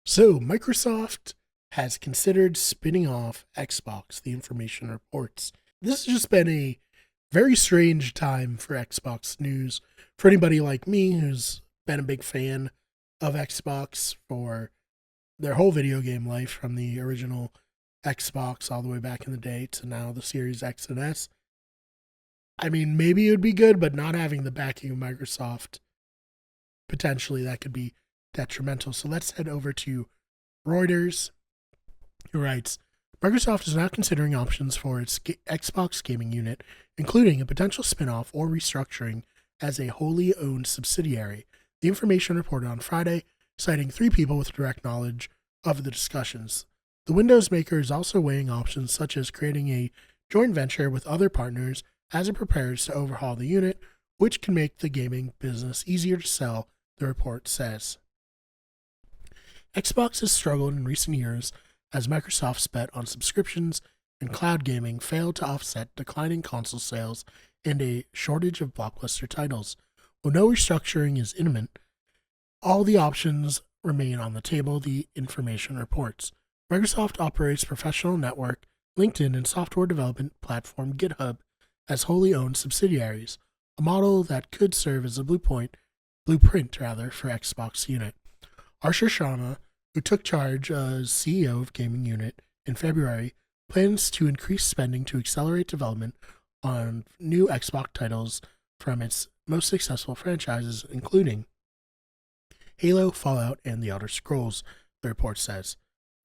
So, Microsoft has considered spinning off Xbox, the information reports. This has just been a very strange time for Xbox news. For anybody like me who's been a big fan of Xbox for their whole video game life, from the original Xbox all the way back in the day to now the Series X and S. I mean, maybe it would be good, but not having the backing of Microsoft, potentially that could be detrimental. So let's head over to Reuters, who writes Microsoft is now considering options for its Xbox gaming unit, including a potential spin-off or restructuring as a wholly owned subsidiary. The information reported on Friday, citing three people with direct knowledge of the discussions. The Windows maker is also weighing options such as creating a joint venture with other partners as it prepares to overhaul the unit, which can make the gaming business easier to sell, the report says. Xbox has struggled in recent years as Microsoft's bet on subscriptions and cloud gaming failed to offset declining console sales and a shortage of blockbuster titles. While no restructuring is imminent, all the options remain on the table, the information reports. Microsoft operates professional network, LinkedIn, and software development platform GitHub as wholly owned subsidiaries, a model that could serve as a blueprint for Xbox unit. Arshia Sharma, who took charge as CEO of Gaming Unit in February, plans to increase spending to accelerate development on new Xbox titles from its most successful franchises, including Halo, Fallout, and The Elder Scrolls, the report says.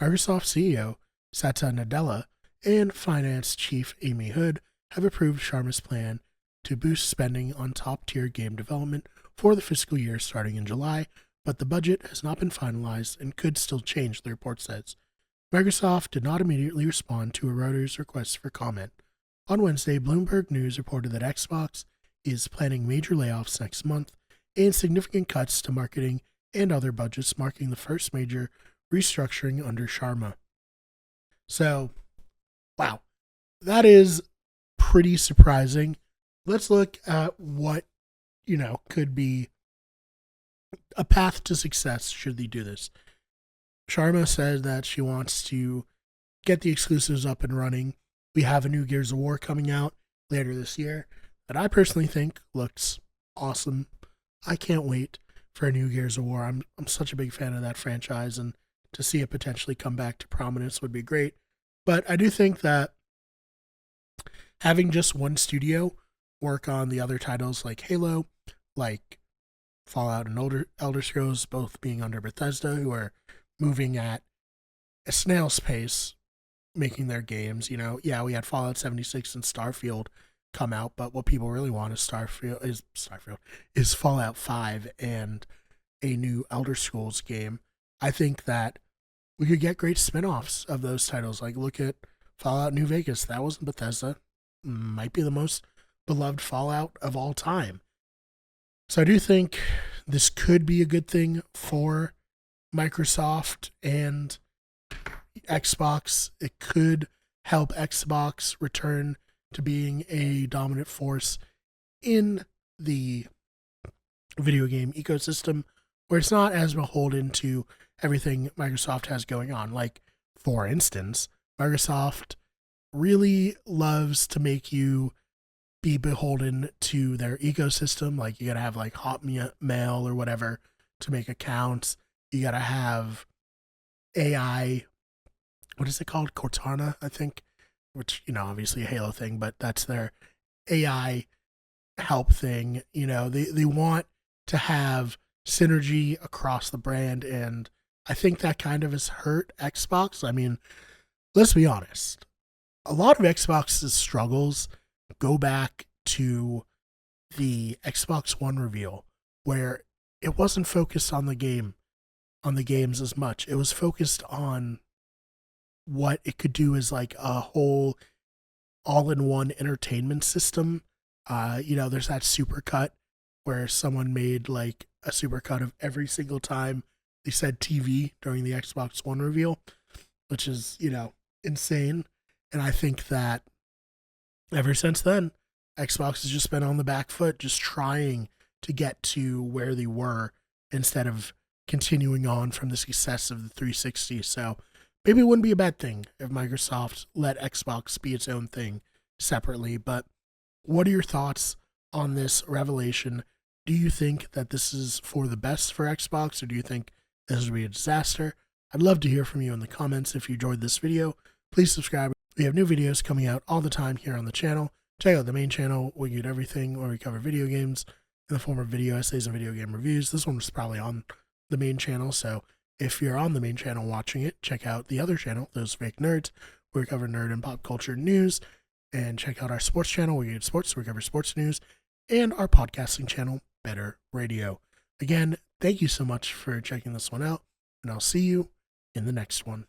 Microsoft CEO Satya Nadella and Finance Chief Amy Hood have approved Sharma's plan to boost spending on top-tier game development for the fiscal year starting in July, but the budget has not been finalized and could still change, the report says. Microsoft did not immediately respond to a Reuters request for comment. On Wednesday, Bloomberg News reported that Xbox is planning major layoffs next month and significant cuts to marketing and other budgets, marking the first major restructuring under Sharma. So, wow, that is pretty surprising. Let's look at what, could be a path to success should they do this. Sharma said that she wants to get the exclusives up and running. We have a new Gears of War coming out later this year that I personally think looks awesome. I can't wait for a new Gears of War. I'm such a big fan of that franchise, and to see it potentially come back to prominence would be great. But I do think that having just one studio work on the other titles like Halo, like Fallout and Elder Scrolls, both being under Bethesda, who are moving at a snail's pace making their games. Yeah, we had Fallout 76 and Starfield come out, but what people really want is Fallout 5 and a new Elder Scrolls game. I think that we could get great spin-offs of those titles. Like, look at Fallout New Vegas. That wasn't Bethesda. Might be the most beloved Fallout of all time. So I do think this could be a good thing for Microsoft and Xbox. It could help Xbox return to being a dominant force in the video game ecosystem, where it's not as beholden to everything Microsoft has going on. Like, for instance, Microsoft really loves to make you be beholden to their ecosystem. Like, you gotta have like Hotmail or whatever to make accounts. You gotta have AI. What is it called? Cortana, I think. Which, obviously a Halo thing, but that's their AI help thing. They want to have synergy across the brand, and I think that kind of has hurt Xbox. I mean, let's be honest. A lot of Xbox's struggles go back to the Xbox One reveal, where it wasn't focused on the games as much. It was focused on what it could do as like a whole all-in-one entertainment system. There's that supercut where someone made like a supercut of every single time they said TV during the Xbox One reveal, which is, insane. And I think that ever since then, Xbox has just been on the back foot, just trying to get to where they were instead of continuing on from the success of the 360. So maybe it wouldn't be a bad thing if Microsoft let Xbox be its own thing separately. But what are your thoughts on this revelation? Do you think that this is for the best for Xbox, or do you think this would be a disaster? I'd love to hear from you in the comments. If you enjoyed this video, please subscribe. We have new videos coming out all the time here on the channel. Check out the main channel. We get everything where we cover video games in the form of video essays and video game reviews. This one was probably on the main channel, so if you're on the main channel watching it, check out the other channel, Those Fake Nerds, where we cover nerd and pop culture news. And check out our sports channel, where we get sports, where we cover sports news, and our podcasting channel, Better Radio. Again, thank you so much for checking this one out, and I'll see you in the next one.